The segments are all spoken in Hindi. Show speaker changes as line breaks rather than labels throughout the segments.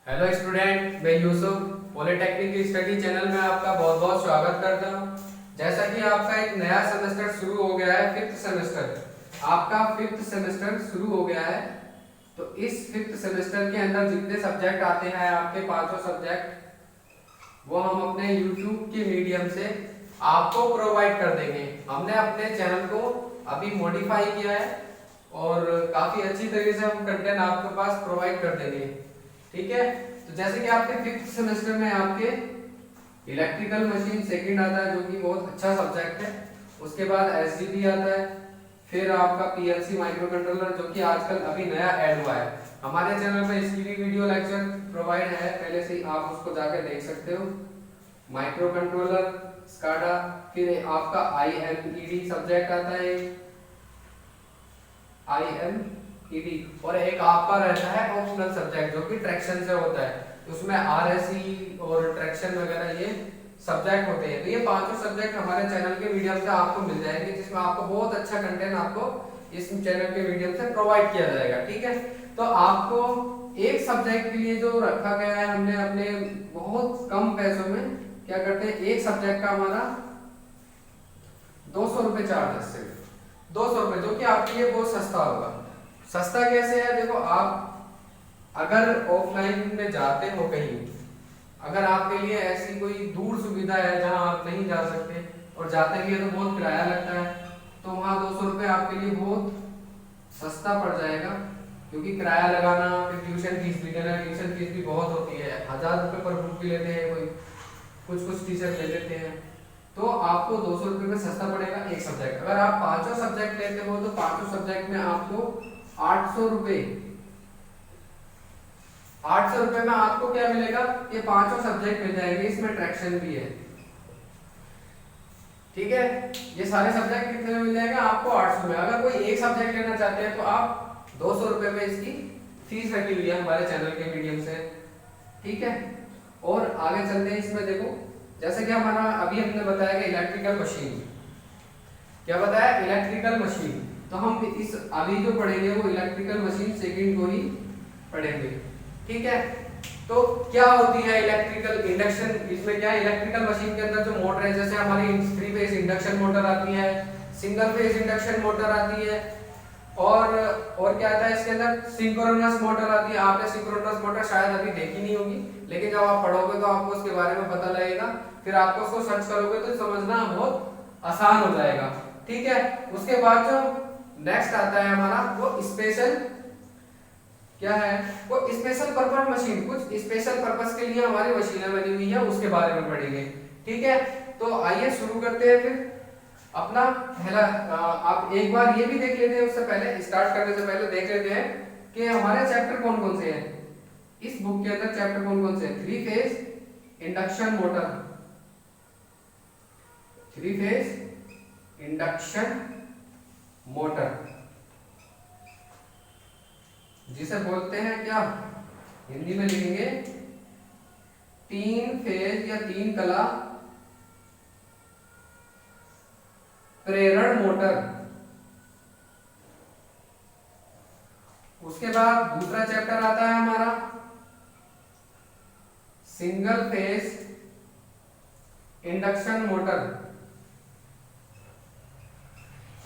हेलो स्टूडेंट, मैं यूसुफ पॉलिटेक्निक की स्टडी चैनल में आपका बहुत बहुत स्वागत करता हूं। जैसा कि आपका एक नया सेमेस्टर शुरू हो गया है, फिफ्थ सेमेस्टर आपका फिफ्थ सेमेस्टर शुरू हो गया है। तो इस फिफ्थ सेमेस्टर के अंदर जितने सब्जेक्ट आते हैं, आपके पांचों सब्जेक्ट, वो हम अपने यूट्यूब के मीडियम से आपको प्रोवाइड कर देंगे। हमने अपने चैनल को अभी मॉडिफाई किया है और काफ़ी अच्छी तरीके से हम कंटेंट आपके पास प्रोवाइड कर देंगे। ठीक है, तो जैसे कि आपके फिफ्थ सेमेस्टर में आपके इलेक्ट्रिकल मशीन सेकंड आता है, जो कि बहुत अच्छा सब्जेक्ट है। उसके बाद एसडीबी आता है, फिर आपका पीएलसी माइक्रो कंट्रोलर, जो कि आजकल अभी नया ऐड हुआ है। हमारे चैनल पे इसकी भी वीडियो लेक्चर प्रोवाइड है, पहले से ही आप उसको जाकर देख सकते हो। माइक्रो कंट्रोलर, स्काडा, फिर आपका आईएमईडी सब्जेक्ट आता है, आईएमईडी, और एक आपका रहता है ऑप्शनल सब्जेक्ट जो कि ट्रैक्शन से होता है। तो उसमें आरएसई और ट्रैक्शन वगैरह ये सब्जेक्ट होते हैं। तो ये पांचों सब्जेक्ट हमारे चैनल के मीडियम से आपको मिल जाएंगे, जिसमें आपको बहुत अच्छा कंटेंट आपको इस चैनल के मीडियम से प्रोवाइड किया जाएगा। ठीक है, तो आपको एक सब्जेक्ट के लिए जो रखा गया है, हमने अपने बहुत कम पैसों में क्या करते हैं, एक सब्जेक्ट का हमारा 200 रुपये चार्ज है, सिर्फ 200 रुपये, जो कि आपके लिए बहुत सस्ता होगा। सस्ता कैसे है, देखो, आप अगर ऑफलाइन में जाते हो कहीं, अगर आपके लिए ऐसी कोई दूर सुविधा है जहां आप नहीं जा सकते और जाते भी है तो बहुत किराया लगता है, तो वहां 200 रुपये आपके लिए बहुत सस्ता पड़ जाएगा। क्योंकि किराया लगाना, फिर ट्यूशन फीस भी देना, ट्यूशन फीस भी बहुत होती है, 1000 रुपये पर बुक भी लेते हैं, कोई कुछ टीचर ले लेते हैं। तो आपको 200 रुपये में सस्ता पड़ेगा एक सब्जेक्ट। अगर आप पांचों सब्जेक्ट लेते हो तो पांचों सब्जेक्ट में आपको 800 रुपये, 800 रुपये में आपको क्या मिलेगा, ये पांचों सब्जेक्ट मिल जाएंगे, इसमें ट्रैक्शन भी है। ठीक है, ये सारे सब्जेक्ट कितने में मिल जाएगा आपको, 800 में। अगर कोई एक सब्जेक्ट लेना चाहते हैं तो आप 200 रुपये में इसकी फीस रखी हुई है हमारे चैनल के मीडियम से। ठीक है, और आगे चलते हैं। इसमें देखो, जैसे कि हमारा अभी हमने बताया कि इलेक्ट्रिकल मशीन, क्या बताया, इलेक्ट्रिकल मशीन। तो हम इस अभी जो पढ़ेंगे वो इलेक्ट्रिकल मशीन सेकंड को ही पढ़ेंगे। ठीक है, तो क्या होती है इलेक्ट्रिकल इंडक्शन, इसमें क्या है, इलेक्ट्रिकल मशीन के अंदर जो मोटर है, जैसे हमारी 3 फेज इंडक्शन मोटर आती है, सिंगल फेज इंडक्शन मोटर आती है, और क्या आता है इसके अंदर, सिंक्रोनस मोटर आती है। आपने सिंक्रोनस मोटर शायद अभी देखी नहीं होगी, लेकिन जब आप पढ़ोगे तो आपको उसके बारे में पता लगेगा, फिर आपको उसको सर्च करोगे तो समझना बहुत आसान हो जाएगा। ठीक है, उसके बाद जो नेक्स्ट आता है हमारा, वो स्पेशल, क्या है, वो स्पेशल पर्पस मशीन। कुछ स्पेशल पर्पस के लिए हमारी मशीनें बनी हुई है, उसके बारे में पढ़ेंगे। ठीक है, तो आइए शुरू करते हैं फिर अपना पहला। आप एक बार ये भी देख लेते हैं, उससे पहले, स्टार्ट करने से पहले देख लेते हैं कि हमारे चैप्टर कौन कौन से हैं इस बुक के अंदर। चैप्टर कौन कौन से हैं, 3 phase induction motor, 3 phase induction motor, जिसे बोलते हैं क्या, हिंदी में लिखेंगे 3 फेज या 3 कला प्रेरण मोटर। उसके बाद दूसरा चैप्टर आता है हमारा सिंगल फेज इंडक्शन मोटर,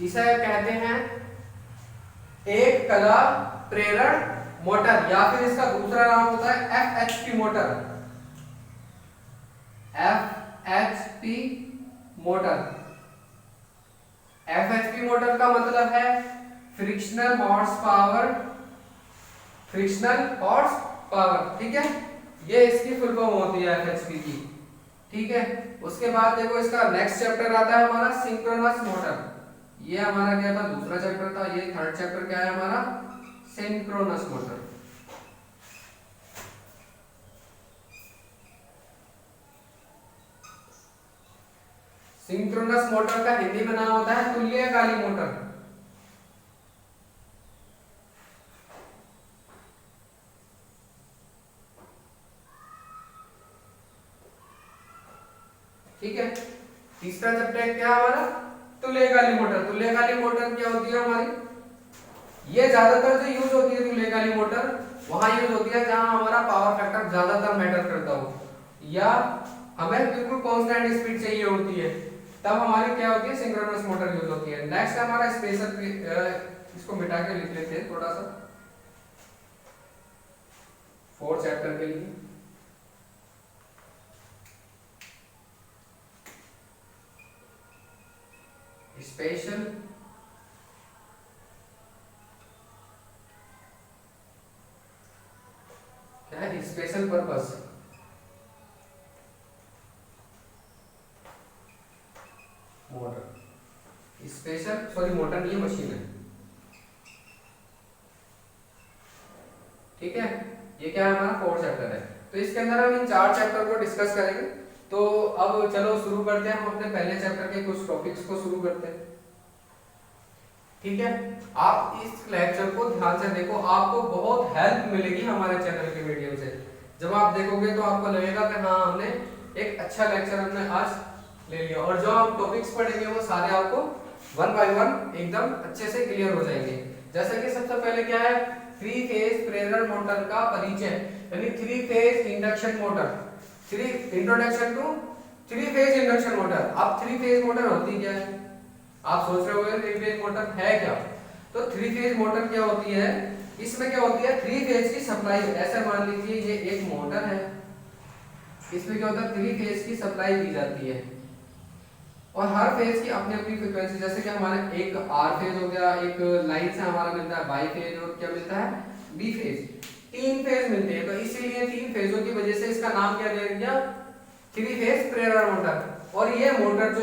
इसे कहते हैं एक कला प्रेरण मोटर, या फिर इसका दूसरा नाम होता है FHP motor, FHP motor. FHP motor का मतलब है frictional horse power, frictional horse power. ठीक है, ये इसकी फुल फॉर्म होती है एफएचपी की। ठीक है, उसके बाद देखो, इसका नेक्स्ट चैप्टर आता है हमारा सिंक्रोनस मोटर। ये हमारा क्या था, दूसरा चैप्टर था। ये थर्ड चैप्टर क्या है हमारा, सिंक्रोनस मोटर। सिंक्रोनस मोटर का हिंदी में नाम होता है तुल्यकाली मोटर। ठीक है, तीसरा चैप्टर क्या है हमारा, तुल्यकाली मोटर। तुल्यकाली मोटर क्या होती है हमारी, ये ज्यादातर जो यूज होती है तुल्यकाली मोटर, वहां यूज होती है जहां हमारा पावर फैक्टर ज्यादातर मैटर करता हो, या हमें बिल्कुल कांस्टेंट स्पीड चाहिए होती है, तब हमारी क्या होती है, सिंक्रोनस मोटर यूज होती है। नेक्स्ट है हमारा स्पेसर, इसको मिटा के लिख लेते हैं थोड़ा सा 4 चैप्टर के लिए। स्पेशल क्या है, special purpose motor, special sorry motor नहीं है, मशीन है, ठीक है। ये क्या है, हमारा 4 चैप्टर है। तो इसके अंदर हम इन 4 चैप्टर को डिस्कस करेंगे। तो अब चलो शुरू करते हैं, हम अपने पहले चैप्टर के कुछ टॉपिक्स को शुरू करते हैं, ठीक है। आप इस लेक्चर को ध्यान से देखो, आपको बहुत हेल्प मिलेगी हमारे चैनल के मीडियम से। जब आप देखोगे तो आपको लगेगा कि हाँ हमने एक अच्छा लेक्चर हमने आज ले लिया, और जो हम टॉपिक्स पढ़ेंगे वो सारे आपको 1 बाय 1 एकदम अच्छे से क्लियर हो जाएंगे। जैसे कि सबसे पहले क्या है, 3 फेज प्रेरण मोटर का परिचय, यानी 3 phase induction motor, 3 introduction to 3 phase induction motor. अब 3 फेज मोटर होती क्या है, आप सोच रहे होंगे 3 फेज मोटर है क्या। तो 3 फेज मोटर क्या होती है, इसमें क्या होती है, 3 फेज की सप्लाई। ऐसे मान लीजिए ये एक मोटर है, इसमें क्या होता है, 3 फेज की सप्लाई दी जाती है, और हर फेज की अपनी अपनी फ्रीक्वेंसी। जैसे कि हमारे एक आर फेज हो गया, एक लाइन से हमारा मिलता है बाई फेज, और क्या मिलता है, बी फेज। 3 फेज मिलते हैं, तो इसीलिए 3 फेजों की वजह से इसका नाम क्या दे दिया, 3 फेज प्रेरण मोटर। और ये मोटर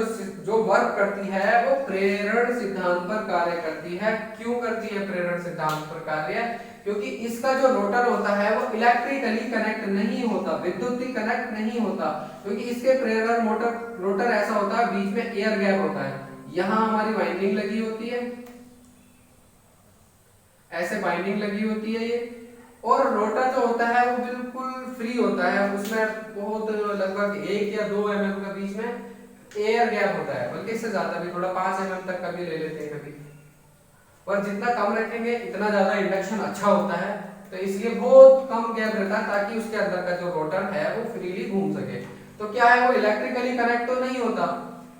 जो वर्क करती है वो प्रेरण सिद्धांत पर कार्य करती है। क्यों करती है प्रेरण सिद्धांत पर कार्य, क्योंकि इसका जो रोटर होता है वो इलेक्ट्रिकली कनेक्ट नहीं होता, विद्युतीय कनेक्ट नहीं होता, क्योंकि इसके प्रेरण मोटर रोटर ऐसा होता है, बीच में एयर गैप होता है। यहां हमारी वाइंडिंग लगी होती है, ऐसे वाइंडिंग लगी होती है ये, और रोटर जो होता है वो बिल्कुल फ्री होता है, उसमें बहुत लगभग 1 या 2 mm का बीच में एयर गैप होता है, बल्कि इससे ज्यादा भी, थोड़ा 5 mm तक का भी ले लेते हैं कभी। और जितना कम रखेंगे इतना ज्यादा इंडक्शन अच्छा होता है, तो इसलिए बहुत कम गैप रहता है ताकि उसके अंदर का जो रोटर है वो फ्रीली घूम सके। तो क्या है, वो इलेक्ट्रिकली कनेक्ट तो नहीं होता,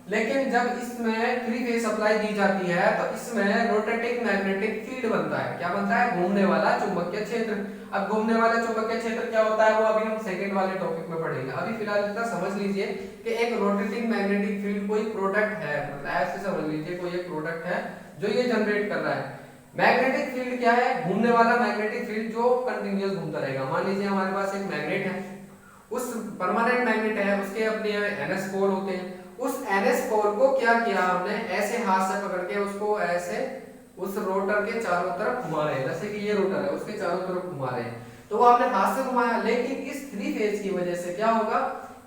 लेकिन जब इसमें 3 फेज सप्लाई दी जाती है तो इसमें रोटेटिंग मैग्नेटिक फील्ड बनता है। क्या बनता है, घूमने वाला चुंबकीय क्षेत्र। अब घूमने वाला चुंबकीय क्षेत्र क्या होता है वो अभी हम सेकंड वाले टॉपिक में पढ़ेंगे। अभी फिलहाल इतना समझ लीजिए कि एक रोटेटिंग मैग्नेटिक फील्ड कोई प्रोडक्ट है, मतलब ऐसे समझ लीजिए कोई एक प्रोडक्ट है जो ये जनरेट कर रहा है। मैग्नेटिक फील्ड क्या है, घूमने वाला मैग्नेटिक फील्ड जो कंटिन्यूअस घूमता रहेगा। मान लीजिए हमारे पास एक मैग्नेट है, उस परमानेंट मैग्नेट है, उसके अपने NS पोल होते हैं। उस NS पोल को क्या किया हमने, ऐसे हाथ से पकड़ के उसको ऐसे उस रोटर के चारों तरफ घुमा रहे हैं, जैसे कि ये रोटर है उसके चारों तरफ घुमा रहे हैं, तो वो हमने हाथ से घुमाया। लेकिन इस 3 फेज की वजह से क्या होगा,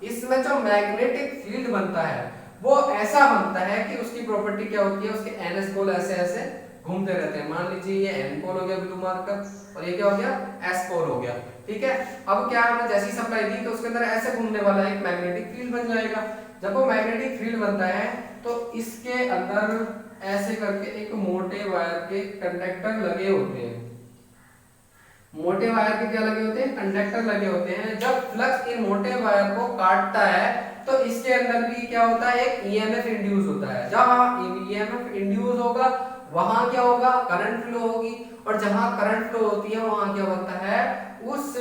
इसमें जो मैग्नेटिक फील्ड बनता है वो ऐसा बनता है कि उसकी प्रॉपर्टी क्या होती है, उसके NS पोल ऐसे ऐसे घूमते रहते हैं। मान लीजिए ये N पोल हो गया ब्लू मार्कर, और ये क्या हो गया, S पोल हो गया, ठीक है। अब क्या हमने जैसी सप्लाई दी तो उसके अंदर ऐसे घूमने वाला एक मैग्नेटिक फील्ड बन जाएगा। जब वो मैग्नेटिक फील्ड बनता है तो इसके अंदर ऐसे करके एक मोटे वायर के कंडक्टर लगे होते हैं। मोटे वायर के क्या लगे होते हैं, कंडक्टर लगे होते हैं। जब फ्लक्स इन मोटे वायर को काटता है तो इसके अंदर भी क्या होता है, एक EMF इंड्यूस होता है। जहां EMF इंड्यूस होगा वहां क्या होगा, करंट फ्लो होगी, और जहां करंट फ्लो होती है वहां क्या बनता है, उस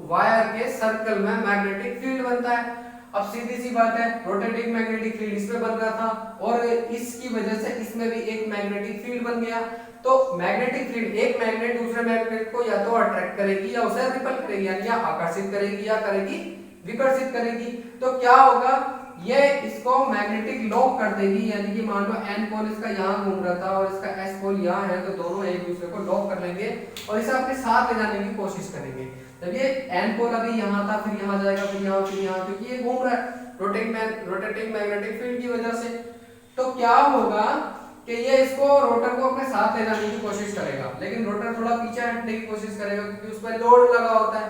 वायर के सर्कल में मैग्नेटिक फील्ड बनता है। अब सीधी सी बात है, रोटेटिंग मैग्नेटिक फील्ड इसमें बन रहा था, और इसकी वजह से इसमें भी एक मैग्नेटिक फील्ड बन गया। तो मैग्नेटिक फील्ड, एक मैग्नेट दूसरे मैग्नेट को या तो अट्रैक्ट करेगी या उसे रिपल करेगी, यानी या आकर्षित करेगी या करेगी विकर्षित करेगी। तो क्या होगा, ये इसको मैग्नेटिक लॉक कर देगी, यानी कि मान लो N पोल इसका यहाँ घूम रहा था और इसका S पोल यहाँ है, तो दोनों एक दूसरे को लॉक कर लेंगे और इसे अपने साथ ले जाने की कोशिश करेंगे। जब ये N पोल अभी यहाँ था, फिर यहाँ जाएगा, फिर यहाँ, फिर यहाँ, क्योंकि ये घूम रहा है रोटेटिंग मैग्नेटिक फील्ड की वजह से। तो क्या होगा कि ये इसको रोटर को अपने साथ ले जाने की कोशिश करेगा, लेकिन रोटर थोड़ा पीछे हटने की कोशिश करेगा क्योंकि उस पर लोड लगा होता है।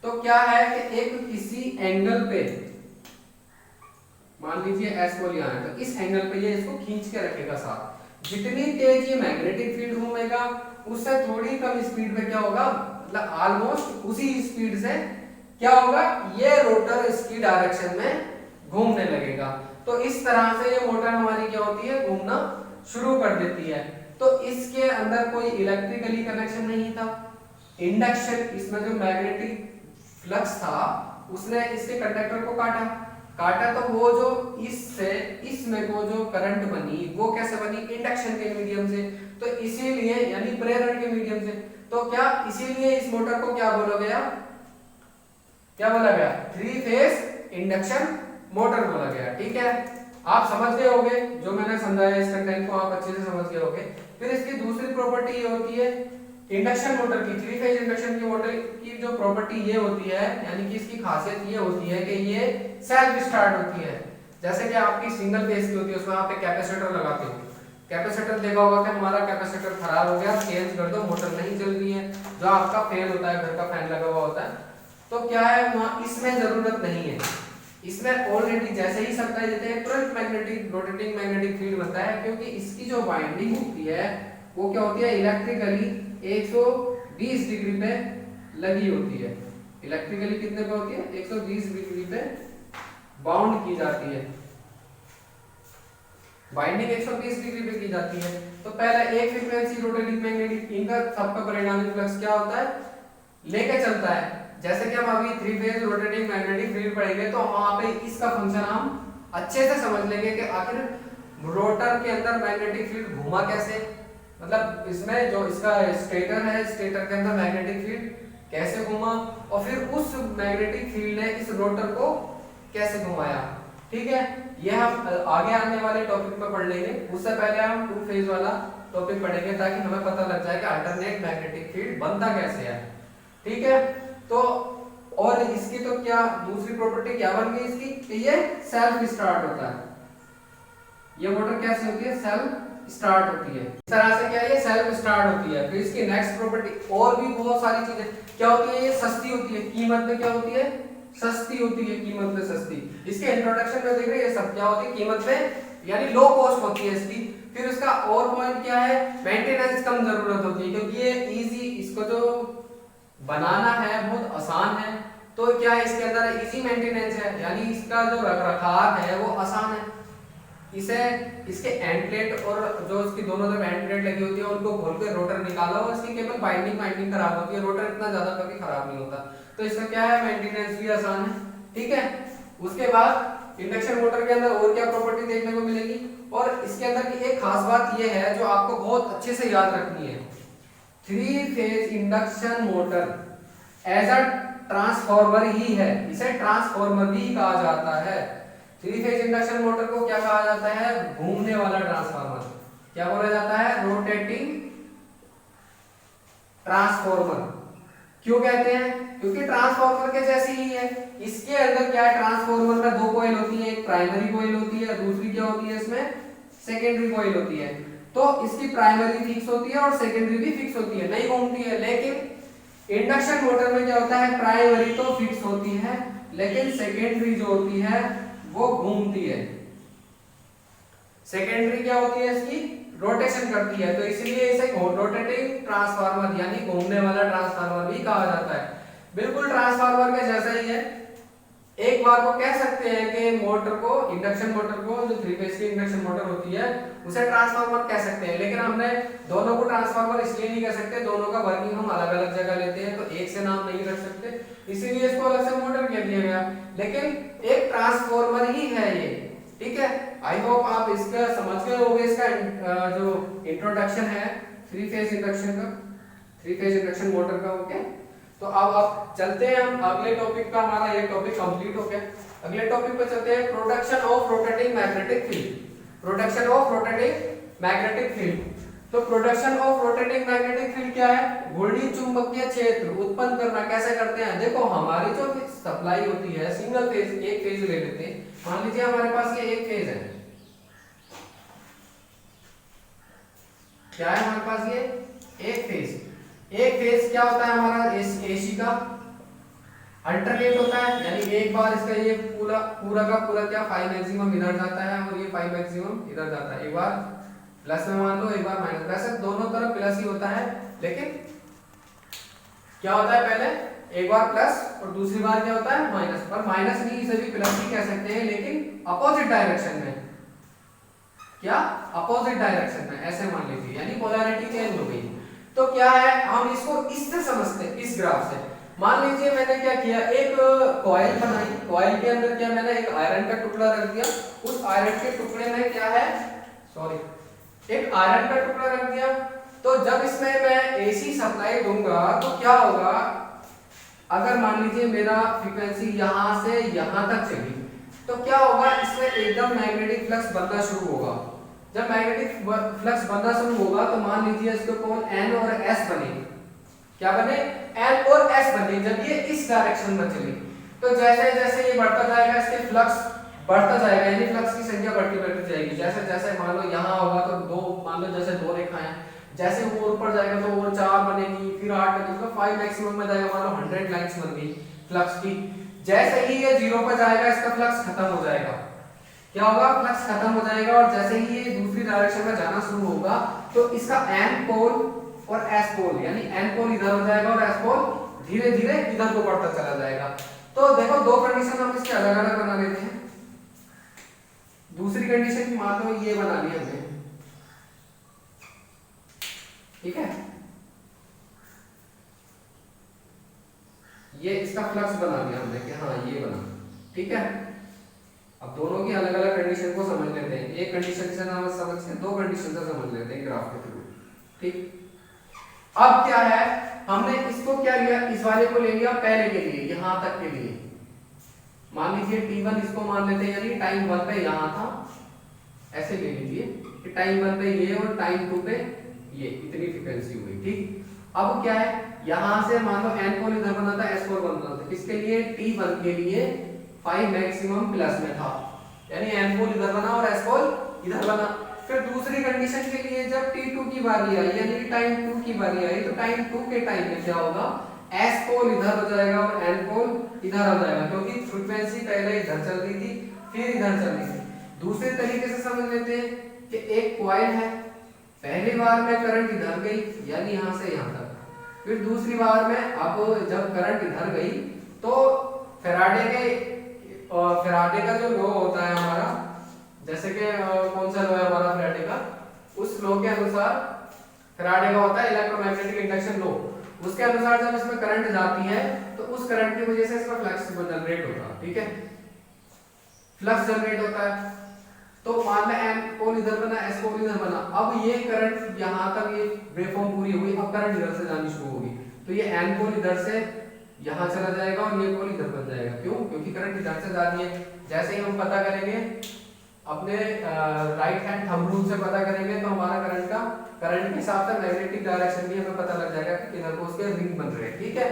तो क्या है कि एक किसी एंगल पे, मान लीजिए S पोल यहाँ है, तो इस एंगल पे ये इसको खींच के रखेगा साथ। जितनी तेज ये मैग्नेटिक फील्ड घूमेगा उससे थोड़ी कम स्पीड पे क्या होगा, मतलब ऑलमोस्ट उसी स्पीड से क्या होगा, ये रोटर इसकी डायरेक्शन में घूमने लगेगा। तो इस तरह से ये मोटर हमारी क्या होती है, घूमना शुरू कर देती है। तो इसके अंदर कोई इलेक्ट्रिकली कनेक्शन नहीं था, इंडक्शन, इसमें जो मैग्नेटिक फ्लक्स था उसने इसके कंडक्टर को काटा तो वो जो इससे इसमें को जो करंट बनी वो कैसे बनी, इंडक्शन के मीडियम से। तो इसीलिए यानी प्रेरण के मीडियम से, तो क्या इसीलिए इस मोटर को क्या बोला गया, थ्री फेज इंडक्शन मोटर बोला गया। ठीक है, आप समझ गए होंगे जो मैंने समझाया, इस कंटेंट को आप अच्छे से समझ गए होंगे। फिर इसकी दूसरी प्रॉपर्टी ये होती है इंडक्शन मोटर की, थ्री फेज इंडक्शन की मोटर की जो प्रॉपर्टी ये होती है, यानी कि इसकी खासियत ये होती है कि ये सेल्फ स्टार्ट होती है। जैसे कि आपकी सिंगल फेज की होती है, उसमें आप एक कैपेसिटर लगाते हो, कैपेसिटर देखा होगा कि हमारा कैपेसिटर खराब हो गया, चेंज कर दो, मोटर नहीं चल रही है, जो आपका फैन होता है, घर का फैन लगा हुआ होता है, तो क्या है वहां इसमें जरूरत नहीं है, इसमें ऑलरेडी जैसे ही सप्लाई देते हैं तुरंत मैग्नेटिक रोटेटिंग मैग्नेटिक फील्ड बनता है, क्योंकि इसकी जो वाइंडिंग होती है वो क्या होती है, इलेक्ट्रिकली 120 डिग्री पे लगी होती है। इलेक्ट्रिकली कितने पे होती है, 120 डिग्री पे बाउंड की जाती है, बाइंडिंग 120 डिग्री पे की जाती है। तो पहले एक फ्रीक्वेंसी रोटेटिंग मैग्नेटिक, इनका सबका परिणामी फ्लक्स क्या होता है, लेके चलता है। जैसे कि हम अभी three phase rotating magnetic field पढ़ेंगे तो वहां पे इसका फंक्शन हम अच्छे से समझ लेंगे कि आखिर रोटर के अंदर मैग्नेटिक फील्ड घूमा कैसे, मतलब इसमें जो इसका स्टेटर है, स्टेटर के अंदर मैग्नेटिक फील्ड कैसे घूमा, और फिर उस मैग्नेटिक फील्ड ने इस रोटर को कैसे घुमाया। ठीक है, ये हम आगे आने वाले टॉपिक में पढ़ लेंगे। उससे पहले हम टू फेज वाला टॉपिक पढ़ेंगे ताकि हमें पता लग जाए कि अल्टरनेट मैग्नेटिक फील्ड बनता कैसे है। ठीक है, तो और इसकी तो क्या दूसरी प्रॉपर्टी क्या बन गई इसकी, कि ये सेल्फ स्टार्ट होता है, ये मोटर कैसे होती है, सेल्फ स्टार्ट होती है। इस तरह से क्या ये सेल्फ स्टार्ट होती है। फिर इसकी नेक्स्ट प्रॉपर्टी और भी बहुत सारी चीजें क्या होती है, ये सस्ती होती है, कीमत में क्या होती है, सस्ती होती है, कीमत में सस्ती। इसके इंट्रोडक्शन में देख रहे हैं ये सब क्या होती है, कीमत में यानी लो कॉस्ट होती है इसकी। फिर उसका और पॉइंट क्या है, मेंटेनेंस कम जरूरत होती है, क्योंकि ये इजी, इसको जो बनाना है बहुत आसान है, तो क्या है इसके अंदर इजी मेंटेनेंस है, यानी इसका जो रखरखाव है वो आसान है। इसे इसके एंड प्लेट और जो इसकी दोनों तरफ एंड प्लेट लगी होती है उनको खोल के रोटर निकाला और इसकी केवल बाइंडिंग खराब होती है, रोटर इतना ज्यादा कभी खराब नहीं होता, तो इसका क्या है मेंटेनेंस भी आसान है। ठीक है, उसके बाद इंडक्शन मोटर के अंदर और क्या प्रॉपर्टी देखने को मिलेगी, और इसके अंदर की एक खास बात यह है जो आपको बहुत अच्छे से याद रखनी है, three phase induction motor as a transformer ही है, इसे ट्रांसफॉर्मर भी कहा जाता है। थ्री फेज इंडक्शन मोटर को क्या कहा जाता है, घूमने वाला ट्रांसफार्मर, क्या बोला जाता है, रोटेटिंग ट्रांसफॉर्मर। क्यों कहते हैं, क्योंकि ट्रांसफॉर्मर के जैसी ही है। इसके अंदर क्या है, ट्रांसफॉर्मर में दो कॉइल होती है, एक प्राइमरी कॉइल होती है, दूसरी क्या होती है इसमें सेकेंडरी कॉइल होती है। तो इसकी प्राइमरी फिक्स होती है और सेकेंडरी भी फिक्स होती है, नहीं घूमती है। लेकिन इंडक्शन मोटर में क्या होता है, प्राइमरी तो फिक्स होती है लेकिन सेकेंडरी जो होती है वो घूमती है। सेकेंडरी क्या होती है, इसकी रोटेशन करती है, तो इसलिए इसे रोटेटिंग ट्रांसफार्मर यानी घूमने वाला ट्रांसफार्मर भी कहा जाता है। बिल्कुल ट्रांसफार्मर के जैसा ही है। एक बार को कह सकते हैं कि मोटर को, इंडक्शन मोटर को, जो थ्री फेज की इंडक्शन मोटर होती है उसे ट्रांसफार्मर कह सकते हैं, लेकिन हमने दोनों को ट्रांसफार्मर इसलिए नहीं कह सकते, दोनों का वर्किंग हम अलग अलग जगह लेते हैं, तो एक से नाम नहीं रख सकते, इसीलिए इसको अलग से मोटर कह दिया गया, लेकिन एक ट्रांसफार्मर ही है ये। ठीक है, आई होप आप इसका समझ गए होंगे, इसका जो इंट्रोडक्शन है थ्री फेज इंडक्शन का, थ्री फेज इंडक्शन मोटर का। ओके, तो अब चलते हैं हम अगले टॉपिक का, हमारा ये टॉपिक कंप्लीट हो गया। अगले टॉपिक पे चलते हैं, production of rotating magnetic field. Production of rotating magnetic field. तो production of rotating magnetic field क्या है, घूर्णी चुंबकीय क्षेत्र उत्पन्न करना। कैसे करते हैं, देखो हमारी जो सप्लाई होती है सिंगल फेज, एक फेज ले लेते हैं, मान लीजिए हमारे पास ये एक फेज है, क्या है हमारे पास ये एक फेज। एक फेज क्या होता है हमारा एसी का अल्टरनेट होता है, यानी एक बार इसका ये पूरा का पूरा क्या फाई मैक्सिमम इधर जाता है और ये फाई मैक्सिमम इधर जाता है, एक बार प्लस में मान लो, एक बार माइनस, वैसे दोनों तरफ प्लस ही होता है, लेकिन क्या होता है पहले एक बार प्लस और दूसरी बार क्या होता है माइनस, पर माइनस नहीं इसे भी प्लस ही कह सकते हैं लेकिन अपोजिट डायरेक्शन में। क्या अपोजिट डायरेक्शन में, ऐसे मान लीजिए, यानी पोलैरिटी चेंज हो गई। तो क्या है हम इसको इससे समझते हैं, इस ग्राफ से। मान लीजिए मैंने क्या किया, एक कॉइल बनाई, कॉइल के अंदर क्या मैंने एक आयरन का टुकड़ा रख दिया, उस आयरन के टुकड़े में क्या है, सॉरी, एक आयरन का टुकड़ा रख दिया। तो जब इसमें मैं एसी सप्लाई दूंगा तो क्या होगा, अगर मान लीजिए मेरा फ्रीक्वेंसी यहां से यहां तक चली तो क्या होगा, इसमें एकदम मैग्नेटिक फ्लक्स बनना शुरू होगा। जब मैग्नेटिक फ्लक्स बनना शुरू होगा तो मान लीजिए इसके कोण N और S बने। क्या बने, N और S बने जब ये इस डायरेक्शन में चली। तो जैसे जैसे ये बढ़ता जाएगा इसके फ्लक्स बढ़ता जाएगा, यानी फ्लक्स की संख्या बढ़ती बढ़ती जाएगी। जैसे जैसे मान लो यहाँ होगा तो दो, मान लो जैसे दो रेखाएं, जैसे वो ऊपर जाएगा तो वो 4 बनेगी, फिर 8 बनेगी, तो 5 मैक्सिमम में जाएगा, मान लो 100 लाइंस बन गई फ्लक्स की। जैसे ही ये 0 पर जाएगा इसका फ्लक्स खत्म हो जाएगा। क्या होगा, फ्लक्स खत्म हो जाएगा। और जैसे ही ये दूसरी डायरेक्शन में जाना शुरू होगा तो इसका N पोल और S पोल, यानी N पोल इधर हो जाएगा और S पोल धीरे धीरे इधर को बढ़ता चला जाएगा। तो देखो दो कंडीशन हम इसके अलग अलग बना लेते हैं। दूसरी कंडीशन मान लो ये बना ली हमने, ठीक है, ये इसका फ्लक्स बना लिया हमने कि हाँ ये बना, ठीक है। अब दोनों की अलग अलग कंडीशन को समझ लेते हैं। एक कंडीशन से ना समझते हैं, दो कंडीशन से समझ लेते हैं ग्राफ के थ्रू, ठीक। अब क्या है, हमने इसको क्या लिया, इस वाले को ले लिया पहले के लिए, यहां तक के लिए। मान लीजिए t1 इसको मान लेते हैं, यानी टाइम 1 पे यहां था, ऐसे ले लीजिए कि टाइम 1 पे ये और टाइम 2 पे ये, इतनी फ्रीक्वेंसी हुई, ठीक। अब क्या है, यहां से मान लो n पोल इधर बना था, s पोल बना था, किसके लिए, t1 के लिए 5 मैक्सिमम प्लस में था, यानी n पोल इधर बना और s पोल इधर बना। फिर दूसरी कंडीशन के लिए जब t2 की बारी आई, यानी टाइम 2 की बारी आई, तो टाइम 2 के टाइम में क्या होगा, s पोल इधर हो जाएगा और n पोल इधर हो जाएगा, क्योंकि फ्रीक्वेंसी पहले इधर चल रही थी फिर इधर चल रही थी। दूसरे तरीके से समझ लेते हैं कि एक कॉइल है, पहली बार में करंट इधर गई, यानी यहां से यहां तक, फिर दूसरी बार में अब जब करंट इधर गई तो फैराडे का जो लॉ होता है हमारा, जैसे कि कौन सा लॉ है हमारा फैराडे का, उस लॉ के अनुसार, फैराडे का होता है इलेक्ट्रोमैग्नेटिक इंडक्शन लॉ, उसके अनुसार जब इसमें करंट जाती है तो उस करंट की वजह से इसमें फ्लक्स जनरेट होता है, ठीक है, फ्लक्स जनरेट होता है। तो मान लें n पोल इधर बना, s पोल इधर बना, अब ये करंट यहां तक ये वेवफॉर्म पूरी हुई, अब करंट इधर से जानी शुरू होगी, तो ये n पोल इधर से यहां चला जाएगा और ये पोल इधर बन जाएगा। क्यों, क्योंकि करंट इधर से जा रही है। जैसे ही हम पता करेंगे अपने राइट हैंड थंब रूल से पता करेंगे तो हमारा करंट के हिसाब से मैग्नेटिक डायरेक्शन भी हमें पता लग जाएगा कि किधर को उसके रिंग बन रहे हैं, ठीक है।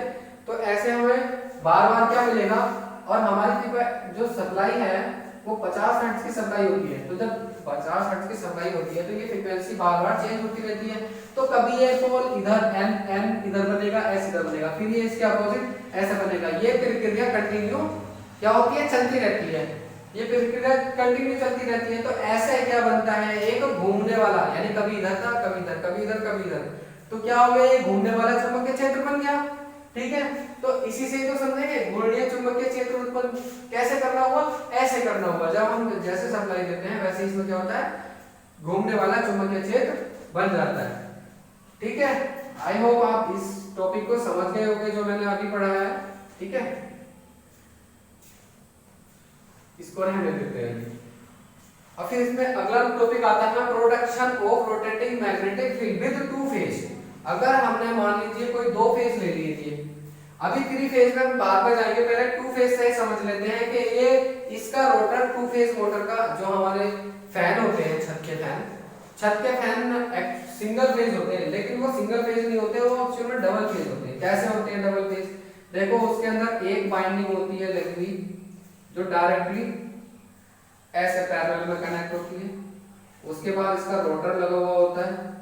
तो ऐसे हमें बार बार क्या मिलेगा, और हमारी जो सप्लाई है वो 50 हर्ट्ज की सप्लाई होती है। तो जब 50 हर्ट्ज की सप्लाई होती है तो ये फ्रीक्वेंसी बार बार चेंज होती रहती है। तो कभी ये पोल इधर n इधर बनेगा, s इधर बनेगा, फिर ये इसके अपोजिट ऐसा बनेगा। ये प्रक्रिया कंटिन्यू क्या होती है, चलती रहती है, ये प्रक्रिया कंटिन्यू चलती रहती है। तो ऐसे क्या बनता है, एक घूमने वाला, यानी कभी इधर था कभी इधर, कभी इधर कभी इधर, तो क्या हो गया, ये घूमने वाला चुंबकीय क्षेत्र बन गया, ठीक है। तो इसी से तो समझेंगे घूर्णीय चुंबकीय क्षेत्र उत्पन्न कैसे करना होगा, ऐसे करना होगा। जब हम जैसे सप्लाई देते हैं वैसे इसमें क्या होता है, घूमने वाला चुंबकीय क्षेत्र बन जाता है, ठीक है। आई होप आप इस टॉपिक को समझ गए होंगे जो मैंने अभी पढ़ाया है, ठीक है। इसको रहने देते हैं। अब फिर इसमें अगला टॉपिक आता है production of rotating magnetic field with two phase. अगर हमने मान लीजिए कोई दो फेज ले लिए थे, अभी थ्री फेज में हम बाद में जाएंगे, पहले टू फेज से समझ लेते हैं कि ये इसका रोटर टू फेज मोटर का, जो हमारे फैन होते हैं छत के फैन सिंगल फेज होते हैं, लेकिन वो सिंगल फेज नहीं होते, वो एक्चुअली में डबल फेज होते हैं। कैसे होते हैं डबल फेज, देखो उसके अंदर एक बाइंडिंग होती है लगी हुई जो डायरेक्टली ऐसे पैरेलल में कनेक्ट होती है, उसके बाद इसका रोटर लगा हुआ होता है,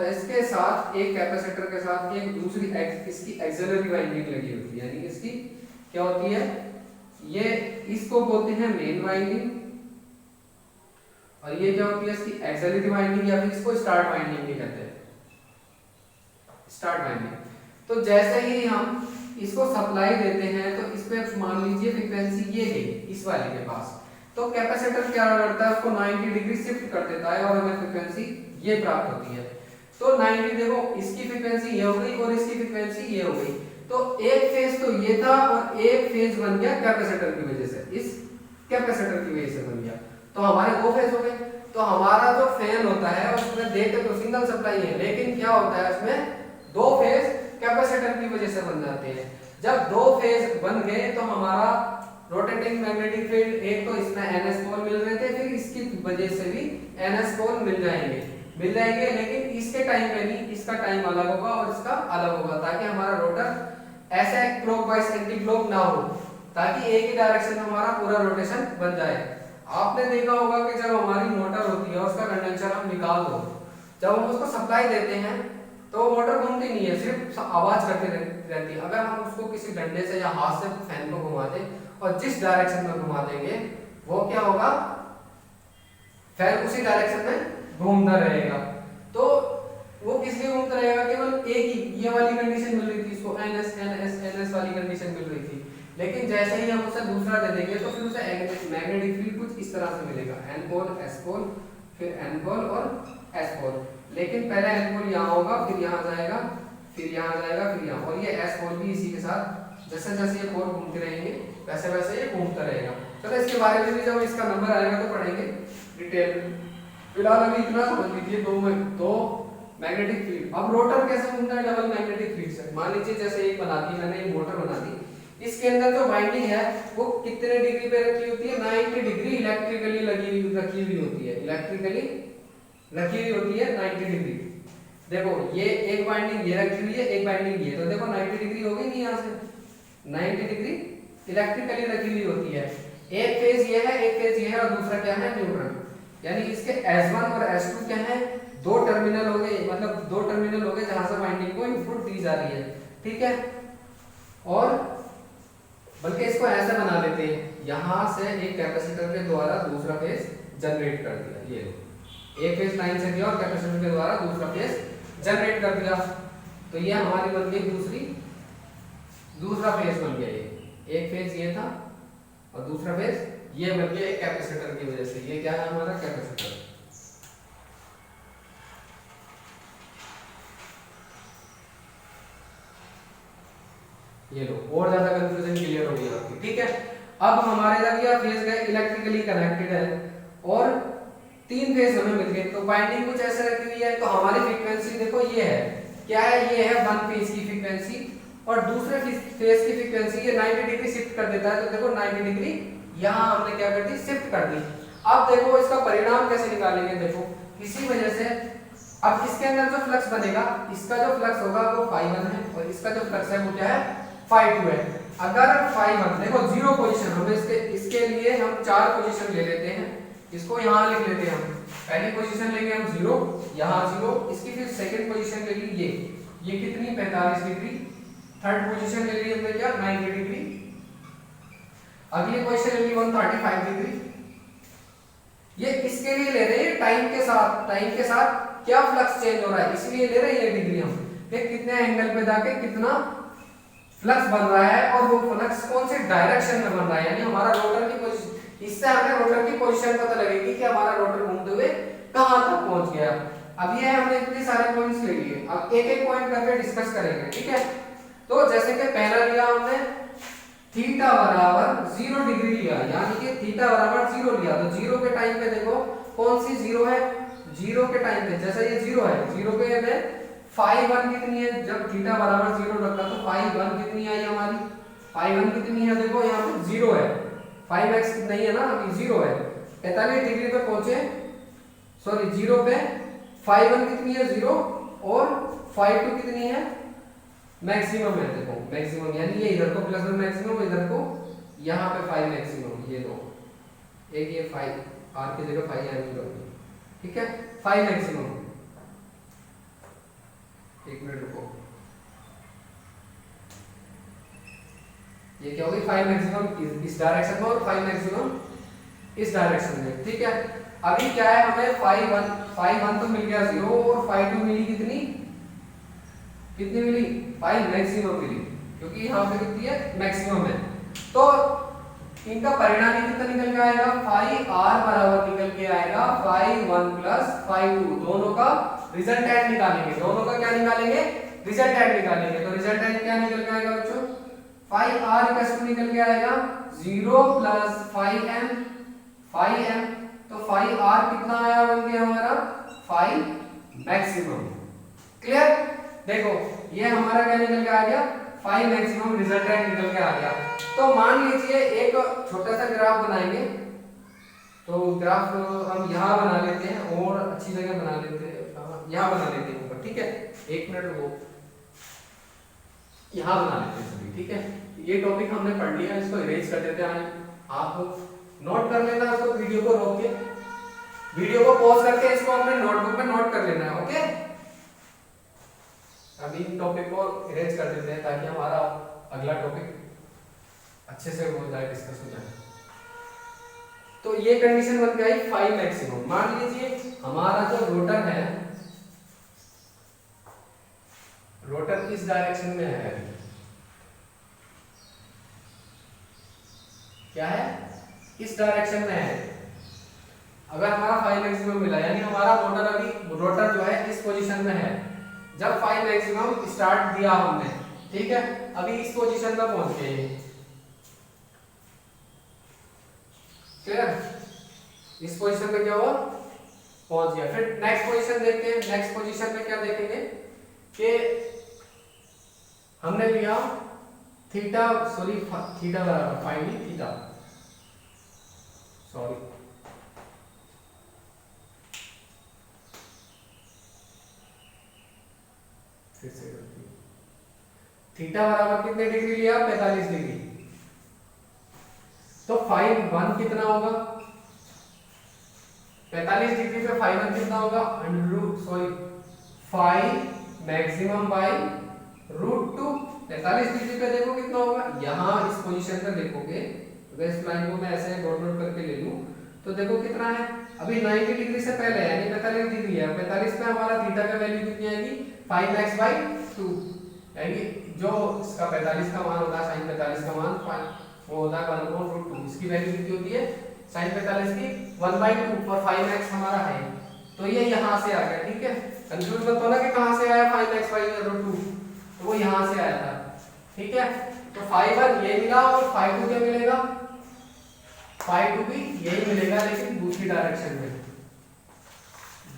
इसके साथ एक कैपेसिटर के साथ एक दूसरी इसकी एक्सिलरी वाइंडिंग लगी होती है, यानी इसकी क्या होती है, ये इसको बोलते हैं मेन वाइंडिंग, और ये क्या होती है इसकी एक्सिलरी वाइंडिंग, या फिर इसको स्टार्ट वाइंडिंग भी कहते हैं। Start winding. तो जैसे ही हम इसको सप्लाई देते हैं तो इस पे मान लीजिए फ्रीक्वेंसी ये गई इस वाले के पास, तो कैपेसिटर क्या करता है उसको 90 डिग्री शिफ्ट कर देता है और हमें फ्रीक्वेंसी ये प्राप्त होती है। तो 90 देखो इसकी फ्रीक्वेंसी ये हो गई और इसकी फ्रीक्वेंसी ये हो गई, तो एक फेज तो ये था और एक फेज बन गया कैपेसिटर की वजह से, इस कैपेसिटर की वजह से बन गया, तो हमारे दो फेज हो गए। तो हमारा जो फैन होता है उसमें देखते तो सिंगल सप्लाई है, लेकिन क्या होता है उसमें दो फेज कैपेसिटर की वजह से बन जाते हैं। जब दो फेज बन गए तो हमारा रोटेटिंग मैग्नेटिक फील्ड, एक तो इसमें NS पोल मिल रहे थे, फिर इसकी वजह से भी NS पोल मिल जाएंगे, लेकिन इसके टाइम पे नहीं, इसका टाइम अलग होगा और इसका अलग होगा, ताकि हमारा रोटर ऐसे क्लॉकवाइज एंटी क्लॉक ना हो, ताकि एक ही डायरेक्शन में हमारा पूरा रोटेशन बन जाए। आपने देखा होगा कि जब हमारी मोटर होती है उसका कंडेंसर हम निकाल दो, जब हम उसको सप्लाई देते हैं तो मोटर घूमती नहीं है, सिर्फ आवाज करती रहती है। अगर हम उसको किसी डंडे से या हाथ से फैन को घुमा दें और जिस डायरेक्शन में घुमा देंगे वो क्या होगा, फैन उसी डायरेक्शन में घूमता रहेगा। तो वो किस लिए घूमता रहेगा, केवल एक ही ये वाली कंडीशन मिल रही थी इसको, NS वाली कंडीशन मिल रही थी, लेकिन जैसे ही हम उसे दूसरा दे देंगे तो फिर उसे मैग्नेटिक फील्ड कुछ इस तरह से मिलेगा, N पोल S पोल फिर N पोल और S पोल। लेकिन पहले N पोल यहाँ होगा, फिर यहाँ जाएगा, फिर यहाँ जाएगा, फिर यहाँ, और ये S पोल भी इसी के साथ जैसे जैसे ये पोल घूमते रहेंगे वैसे वैसे ये घूमता रहेगा। चलो इसके बारे में भी जब इसका नंबर आएगा तो पढ़ेंगे डिटेल में, फिलहाल अभी इतना समझ लीजिए दो मैग्नेटिक फील्ड। अब रोटर कैसे घूमता है डबल मैग्नेटिक फील्ड से, मान लीजिए जैसे एक बना दी मैंने, एक मोटर बना दी, इसके अंदर जो वाइंडिंग है वो कितने डिग्री पे रखी होती है, 90 डिग्री इलेक्ट्रिकली रखी हुई होती है, इलेक्ट्रिकली रखी हुई होती है 90 डिग्री। देखो ये एक वाइंडिंग ये रखी हुई है, एक वाइंडिंग ये, तो देखो 90 डिग्री हो गई नहीं, यहाँ से 90 डिग्री इलेक्ट्रिकली रखी हुई होती है। एक फेज ये है, एक फेज ये है और दूसरा क्या है न्यूट्रल, यानी इसके S1 और S2 क्या है, दो टर्मिनल हो गए, मतलब दो टर्मिनल हो गए जहां से वाइंडिंग को इनपुट दी जा रही है, ठीक है। और बल्कि इसको ऐसे बना लेते हैं, यहां से एक कैपेसिटर के द्वारा दूसरा फेज जनरेट कर दिया, ये एक फेज लाइन से दिया और कैपेसिटर के द्वारा दूसरा फेज जनरेट कर दिया, तो ये हमारी बन गई दूसरा फेज बन गया। ये एक फेज ये था और दूसरा फेज ये बन गया एक कैपेसिटर की वजह से। ये क्या है हमारा कैपेसिटर। ये लो, और ज्यादा कंफ्यूजन क्लियर हो गई आपकी, ठीक है। अब हमारे जब ये फेज गए इलेक्ट्रिकली कनेक्टेड है और तीन फेज हमें मिल गए, तो वाइंडिंग कुछ ऐसे रखी हुई है, तो हमारी फ्रीक्वेंसी देखो ये है, क्या है, ये है वन फेज की फ्रीक्वेंसी और दूसरे फेज की फ्रीक्वेंसी ये 90 डिग्री शिफ्ट कर देता है, तो देखो 90 डिग्री यहाँ हमने क्या कर दी, शिफ्ट कर दी। अब देखो इसका परिणाम कैसे निकालेंगे, देखो इसी वजह से अब इसके अंदर जो फ्लक्स बनेगा, इसका जो फ्लक्स होगा वो ∅1 है और इसका जो फ्लक्स है वो क्या है, ∅2 है। अगर ∅1 देखो जीरो पोजीशन, हमें इसके लिए हम चार पोजीशन ले लेते हैं, इसको यहाँ लिख लेते हैं हम, पहली पोजीशन लेंगे हम 0, यहाँ 0, इसकी फिर सेकंड पोजीशन ले ली ये कितनी 45 डिग्री, थर्ड पोजीशन ले ली हमने क्या 90 डिग्री, अगली पोजीशन ले ली 135 डिग्री। ये इसके लिए ले रहे हैं टाइम के साथ क्या फ्लक्स चेंज हो रहा है, इसलिए ले रहे हैं ये डिग्री हम, देख कितने एंगल पे जाके कितना फ्लक्स बन रहा है और वो फ्लक्स कौन से डायरेक्शन में बन रहा है, यानी हमारा रोटर की पोजीशन, इससे हमें रोटर की पोजीशन पता लगेगी कि हमारा रोटर घूमते हुए कहां तक पहुंच गया। अब ये हमने इतने सारे पॉइंट्स ले लिए, अब एक एक पॉइंट करके डिस्कस करेंगे, ठीक है। तो जैसे कि पहला लिया हमने थीटा बराबर 0 डिग्री लिया, यानी कि थीटा बराबर 0 लिया, तो 0 के टाइम पे देखो कौन सी 0 है, 0 के टाइम पे जैसे ये 0 है, 0 पे में ∅1 कितनी है, जब थीटा बराबर 0 रखा तो ∅1 कितनी आई हमारी, ∅1 कितनी है, देखो यहाँ पे 0 है, 5x नहीं है ना, अभी 0 है, 45 डिग्री पे पहुंचे, सॉरी 0 पे ∅1 कितनी है 0 और ∅2 कितनी है मैक्सिमम है, देखो मैक्सिमम, यानी ये इधर को प्लस में मैक्सिमम, इधर को यहाँ पे 5 मैक्सिमम, ये दो एक ये 5 r की जगह 5 यानी होगी, ठीक है 5 मैक्सिमम। एक मिनट रुको, ये क्या होगी 5 मैक्सिमम इस डायरेक्शन में और 5 मैक्सिमम इस डायरेक्शन में, ठीक है। अभी क्या है, हमें ∅1 तो मिल गया 0 और ∅2 मिली कितनी कितनी मिली, फाई मैक्सिमम मिली, क्योंकि यहाँ पे कितनी है, मैक्सिमम है। तो इनका परिणाम कितना निकल के आएगा, फाई आर बराबर निकल के आएगा फाई 1 प्लस फाई 2, दोनों का रिजल्टेंट निकालेंगे, दोनों का क्या निकालेंगे, रिजल्टेंट निकालेंगे। तो रिजल्टेंट क्या निकल के आएगा बच्चों, फाई आर इक्वल टू निकल के आएगा 0 plus phi M, phi M, तो फाई आर कितना आया बन गया हमारा, फाई मैक्सिमम। क्लियर, देखो ये हमारा क्या निकल के आ गया, फाई मैक्सिमम रिजल्टेंट निकल के आ गया। तो मान लीजिए एक छोटा सा ग्राफ बनाएंगे, तो ग्राफ हम यहाँ बना लेते हैं और अच्छी जगह बना लेते हैं, यहाँ बना लेते हैं ऊपर, ठीक है, एक मिनट रुको, यहाँ बना लेते हैं सभी, ठीक है। ये टॉपिक हमने पढ़ लिया, इसको इरेज कर देते हैं, आप नोट कर लेना, उसको वीडियो को रोक के, वीडियो को पॉज करके इसको अपने नोटबुक में नोट कर लेना है, ओके। अभी टॉपिक को इरेज कर देते हैं ताकि हमारा अगला टॉपिक अच्छे से हो जाए, डिस्कस हो जाए। तो ये कंडीशन बन गई फाई मैक्सिमम। मान लीजिए हमारा जो रोटर है, रोटर इस डायरेक्शन में है, क्या है, इस डायरेक्शन में है। अगर हमारा फाई मैक्सिमम मिला, यानी हमारा रोटर अभी, रोटर जो है इस पोजीशन में है जब फाई मैक्सिमम स्टार्ट दिया हमने, ठीक है। अभी इस पोजीशन में पहुंच गए, क्लियर, इस पोजीशन में क्या हुआ, पहुंच गया। फिर नेक्स्ट पोजीशन देखते हैं, नेक्स्ट पोजीशन में क्या देखेंगे कि हमने लिया थीटा, सॉरी थीटा बराबर फाई नहीं, थीटा, सॉरी, फिर से गलती, थीटा बराबर कितने डिग्री लिया, 45 डिग्री। तो फाई 1 कितना होगा, 45 डिग्री पे फाई 1 कितना होगा, फाई मैक्सिमम बाई √2। 45 डिग्री पे देखो कितना होगा, यहाँ इस पोजीशन पे देखोगे, अगर इस लाइन को मैं ऐसे डॉट डॉट करके ले लूं तो देखो कितना है, अभी 90 डिग्री से पहले है, यानी 45 डिग्री है। 45 पे हमारा थीटा का वैल्यू कितनी आएगी, 5x/2, यानी जो इसका 45 का मान होता है, sin 45 का मान वो होता है 1/√2, इसकी वैल्यू कितनी होती है, sin 45 की 1/2, और 5x हमारा है, तो ये यहाँ से आ गया, ठीक है। कंफ्यूज मत होना कि कहाँ से आया 5x/√2, तो वो यहाँ से आया था, ठीक है। तो फाई 1 ये मिला और फाई 2 क्या मिलेगा, फाई 2 भी यही मिलेगा, लेकिन दूसरी डायरेक्शन में,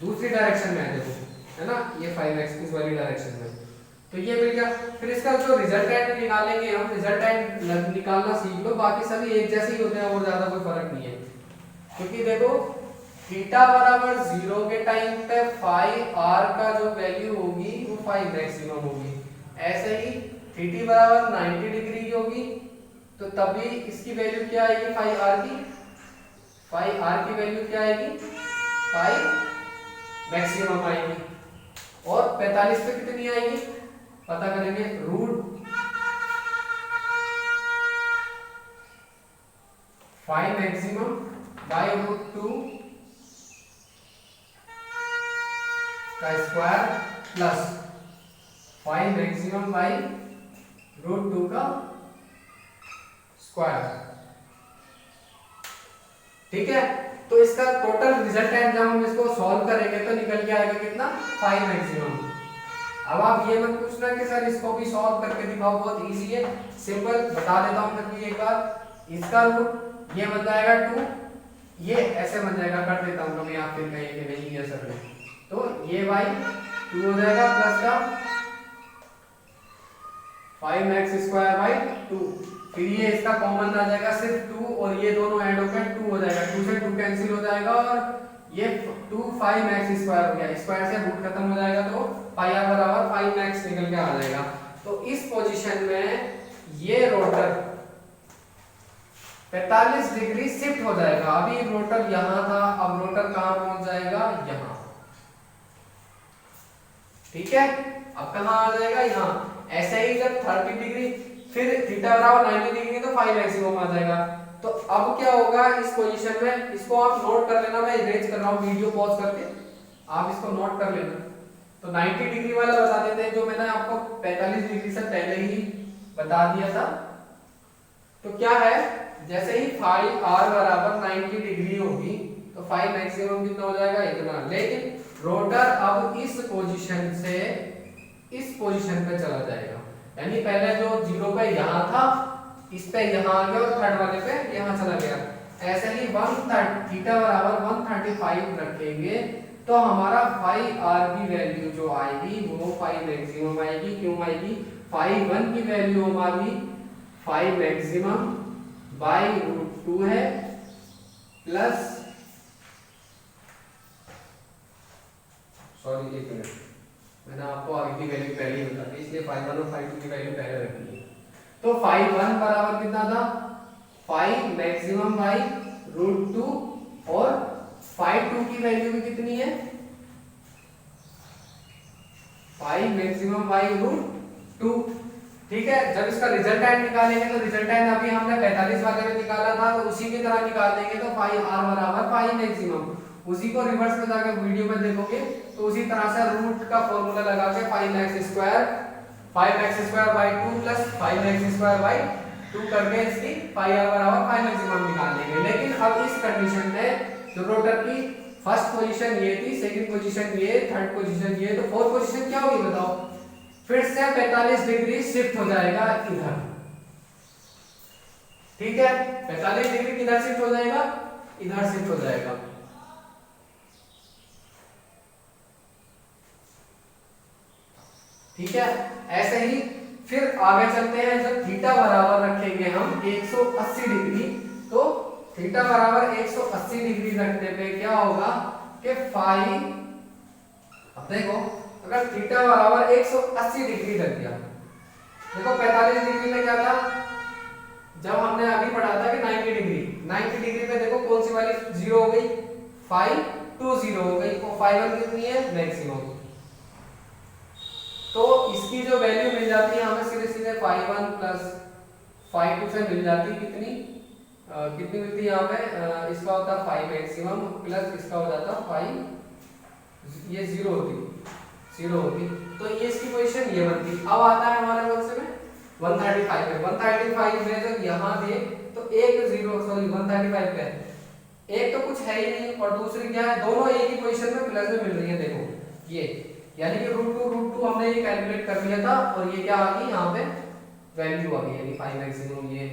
दूसरी डायरेक्शन में है, देखो है ना, ये 5x इस वाली डायरेक्शन में, तो ये मिल गया। फिर इसका जो रिजल्टेंट निकालेंगे हम, रिजल्टेंट निकालना सीख लो, बाकी सभी एक जैसे ही होते हैं और ज्यादा कोई फर्क नहीं है, क्योंकि देखो थीटा बराबर 0 के टाइम पे फाई आर का जो वैल्यू होगी वो फाई मैक्सिमम होगी, ऐसे ही थीटी बराबर 90 डिग्री की होगी, तो तभी इसकी वैल्यू क्या आएगी, फाई आर की, फाई आर की वैल्यू क्या आएगी, फाई मैक्सिमम आएगी। और 45 पे कितनी आएगी पता करेंगे, फाई मैक्सिमम बाय √2 का square plus phi maximum by √2 का स्क्वायर, ठीक है। तो इसका टोटल रिजल्टेंट जब हम इसको सॉल्व करेंगे तो निकल के आएगा कितना, फाई मैक्सिमम। अब आप ये मत पूछना कि सर इसको भी सॉल्व करके दिखाओ, बहुत इजी है, सिंपल बता देता हूं फिर भी एक बार। इसका रूट ये बन जाएगा 2, ये ऐसे बन जाएगा, कर देता हूं कभी आप फिर कहेंगे नहीं ये सर नहीं, तो ये बाई 2 हो जाएगा प्लस का 5x²/2, फिर ये इसका कॉमन आ जाएगा सिर्फ 2, और ये दोनों ऐड होकर 2 हो जाएगा, 2 से 2 कैंसिल हो जाएगा, और ये 2 5x² हो गया, स्क्वायर से रूट खत्म हो जाएगा, तो पाई आर बराबर 5x निकल के आ जाएगा। तो इस पोजीशन में ये रोटर 45 डिग्री शिफ्ट हो जाएगा, अभी रोटर यहाँ था, अब रोटर कहाँ पहुंच जाएगा, यहाँ, ठीक है। अब कहाँ आ जाएगा, यहाँ। ऐसे ही जब 30 डिग्री फिर थीटा बराबर 90 डिग्री तो फाई मैक्सिमम आ जाएगा। तो अब क्या होगा इस पोजीशन में, इसको आप नोट कर लेना, मैं इरेज कर रहा हूँ वीडियो पॉज करके, आप इसको नोट कर लेना। तो 90 डिग्री वाला बता देते हैं, जो मैंने आपको 45 डिग्री से पहले ही बता दिया था। तो क्या है, जैसे ही फाई आर बराबर 90 डिग्री होगी तो फाई मैक्सिमम कितना हो जाएगा, इतना। लेकिन रोटर अब इस पोजीशन से इस पोजीशन पे चला जाएगा, यानी पहले जो 0 पे यहाँ था इस पे यहाँ आ गया और थर्ड वाले पे यहाँ चला गया। ऐसे ही 130 थीटा बराबर 135 रखेंगे तो हमारा फाई आर की वैल्यू जो आएगी वो फाई मैक्सिमम आएगी। क्यों आएगी, फाई 1 की वैल्यू हमारी फाई मैक्सिमम बाई √2 है, प्लस सॉरी एक मिनट, मैंने आपको आगे की वैल्यू पहले ही बता दी, इसलिए फाई 1 और फाई 2 की वैल्यू पहले रखनी है। तो फाई 1 बराबर कितना था, फाई मैक्सिमम बाई √2, और फाई 2 की वैल्यू भी कितनी है, फाई मैक्सिमम बाई √2। ठीक है, जब इसका रिजल्टेंट निकालेंगे तो रिजल्टेंट अभी हमने 45 वाले में निकाला था, तो उसी की तरह निकाल देंगे। तो फाई आर बराबर फाई मैक्सिमम, उसी को रिवर्स में जाकर वीडियो में देखोगे तो उसी तरह से रूट का फॉर्मूला लगा के phi max square by 2 plus phi max square by 2 करके इसकी फाई आर बराबर फाई मैक्सिमम निकाल लेंगे। लेकिन अब इस कंडीशन में जो रोटर की फर्स्ट पोजीशन ये थी, सेकंड पोजीशन ये, थर्ड पोजीशन ये, तो फोर्थ पोजीशन क्या होगी बताओ, फिर से 45 डिग्री शिफ्ट हो जाएगा इधर। ठीक है, 45 डिग्री किधर शिफ्ट हो जाएगा, इधर शिफ्ट हो जाएगा। ठीक है, ऐसे ही फिर आगे चलते हैं। जब थीटा बराबर रखेंगे हम 180 डिग्री, तो थीटा बराबर 180 डिग्री रखने पे क्या होगा कि फाई, अब देखो अगर थीटा बराबर 180 डिग्री रख दिया, देखो 45 डिग्री में क्या था, जब हमने अभी पढ़ा था कि 90 डिग्री पे देखो कौन सी वाली 0 हो गई, फाई 2 0 हो गई, और फाई 1 कितनी है, मैक्सिमम। तो इसकी जो वैल्यू मिल जाती है हमें सीधे सीधे फाई 1 प्लस फाई 2 से मिल जाती है, कितनी कितनी मिलती है यहाँ पे, इसका होता है फाई मैक्सिमम प्लस इसका हो जाता है फाई, ये 0 होती, तो ये इसकी पोजीशन ये बनती। अब आता है हमारे क्वेश्चन में 135 पे, 135 में जब यहाँ दे तो एक 0 सॉरी 135 पे एक तो कुछ है ही नहीं, और दूसरी क्या है, दोनों एक ही पोजीशन में प्लस में मिल रही है। देखो ये यानी कि √2 हमने ये कैलकुलेट कर लिया था, और ये क्या आ गई यहाँ पे वैल्यू आ गई, यानी फाई मैक्सिमम ये,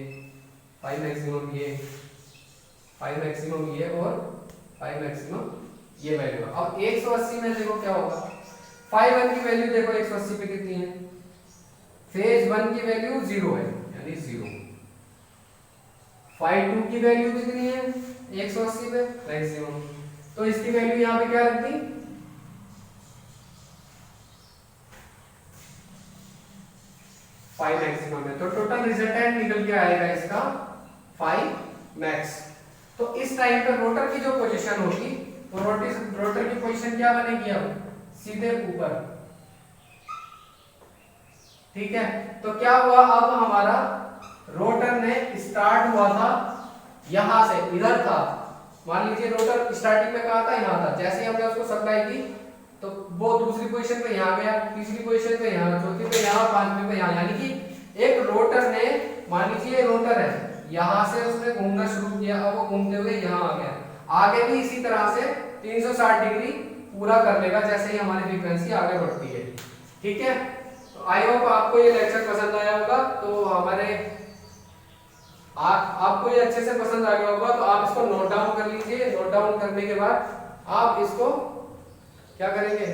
फाई मैक्सिमम ये, फाई मैक्सिमम ये, और फाई मैक्सिमम ये वैल्यू। अब 180 में देखो क्या होगा, फाई 1 की वैल्यू देखो 180 पे कितनी है, फेज 1 की वैल्यू 0 है यानी 0, फाई 2 की वैल्यू कितनी है 180 पे मैक्सिमम, तो इसकी वैल्यू यहाँ पे क्या रख दी, फाई मैक्सिमम है। तो टोटल रिजल्टेंट निकल के आएगा इसका फाई मैक्स। तो इस टाइम पे रोटर की जो पोजीशन होगी, तो रोटर की पोजीशन क्या बनेगी, अब सीधे ऊपर। ठीक है, तो क्या हुआ, अब हमारा रोटर ने स्टार्ट हुआ था यहां से, इधर था, मान लीजिए रोटर स्टार्टिंग में कहा था, यहाँ था, जैसे ही हमने उसको सप्लाई की तो वो दूसरी पोजीशन पे यहाँ गया, तीसरी पोजीशन पे यहाँ, चौथी पे यहाँ, पांचवी पे यहाँ, यानी कि एक रोटर ने, मान लीजिए रोटर है, यहाँ से उसने घूमना शुरू किया, अब वो घूमते हुए यहाँ आ गया, आगे भी इसी तरह से 360 डिग्री पूरा कर लेगा जैसे ही हमारी फ्रीक्वेंसी आगे बढ़ती है। ठीक है, तो आई होप आपको ये लेक्चर पसंद आया होगा, तो हमारे आपको ये अच्छे से पसंद आ गया होगा, तो आप इसको नोट डाउन कर लीजिए। नोट डाउन करने के बाद आप इसको क्या करेंगे,